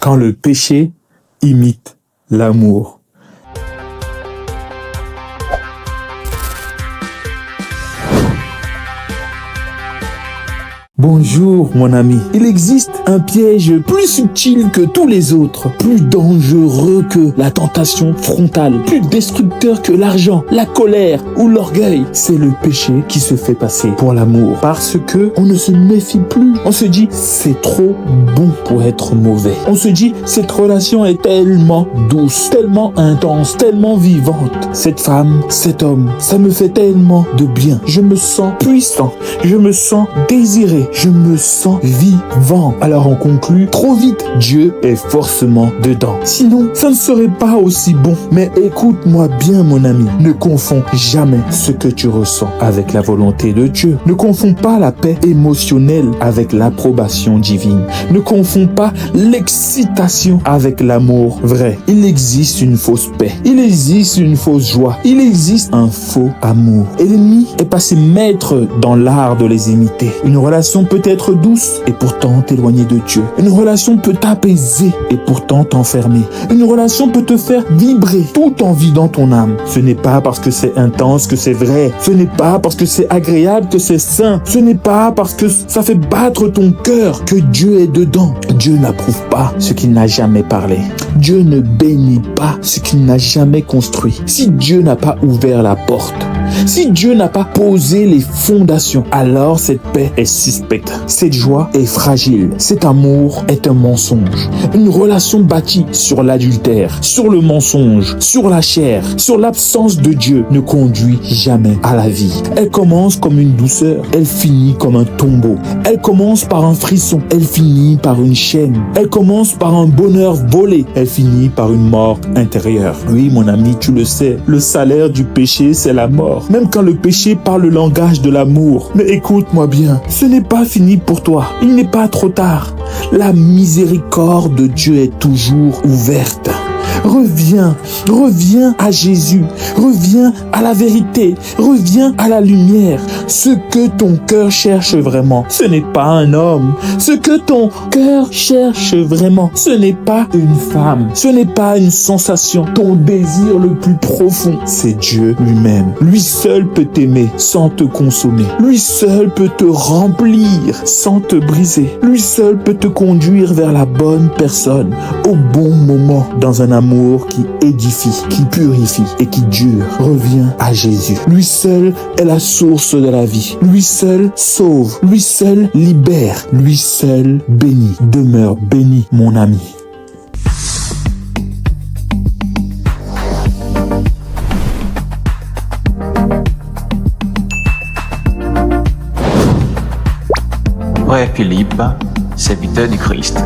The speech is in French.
quand le péché imite l'amour. Bonjour mon ami, il existe un piège plus subtil que tous les autres, plus dangereux que la tentation frontale, plus destructeur que l'argent, la colère ou l'orgueil. C'est le péché qui se fait passer pour l'amour parce que on ne se méfie plus. On se dit c'est trop bon pour être mauvais. On se dit cette relation est tellement douce, tellement intense, tellement vivante. Cette femme, cet homme, ça me fait tellement de bien. Je me sens puissant, je me sens désiré. Je me sens vivant. Alors on conclut, trop vite, Dieu est forcément dedans. Sinon, ça ne serait pas aussi bon. Mais écoute-moi bien mon ami, ne confonds jamais ce que tu ressens avec la volonté de Dieu. Ne confonds pas la paix émotionnelle avec l'approbation divine. Ne confonds pas l'excitation avec l'amour vrai. Il existe une fausse paix. Il existe une fausse joie. Il existe un faux amour. Et l'ennemi est passé maître dans l'art de les imiter. Une relation peut être douce et pourtant t'éloigner de Dieu. Une relation peut t'apaiser et pourtant t'enfermer. Une relation peut te faire vibrer tout en vidant ton âme. Ce n'est pas parce que c'est intense que c'est vrai. Ce n'est pas parce que c'est agréable que c'est sain. Ce n'est pas parce que ça fait battre ton cœur que Dieu est dedans. Dieu n'approuve pas ce qu'il n'a jamais parlé. Dieu ne bénit pas ce qu'il n'a jamais construit. Si Dieu n'a pas ouvert la porte, si Dieu n'a pas posé les fondations, alors cette paix est suspecte. Cette joie est fragile. Cet amour est un mensonge. Une relation bâtie sur l'adultère, sur le mensonge, sur la chair, sur l'absence de Dieu ne conduit jamais à la vie. Elle commence comme une douceur, elle finit comme un tombeau. Elle commence par un frisson, elle finit par une chaîne. Elle commence par un bonheur volé, elle finit par une mort intérieure. Oui, mon ami, tu le sais, le salaire du péché, c'est la mort. Même quand le péché parle le langage de l'amour. Mais écoute-moi bien, ce n'est pas fini pour toi. Il n'est pas trop tard. La miséricorde de Dieu est toujours ouverte. Reviens à Jésus, reviens à la vérité, reviens à la lumière. Ce que ton cœur cherche vraiment, ce n'est pas un homme. Ce que ton cœur cherche vraiment, ce n'est pas une femme, ce n'est pas une sensation. Ton désir le plus profond, c'est Dieu lui-même. Lui seul peut t'aimer sans te consommer. Lui seul peut te remplir sans te briser. Lui seul peut te conduire vers la bonne personne au bon moment dans un amour qui édifie, qui purifie et qui dure. Reviens à Jésus. Lui seul est la source de la vie. Lui seul sauve. Lui seul libère. Lui seul bénit. Demeure béni, mon ami. Frère Philippe, serviteur du Christ.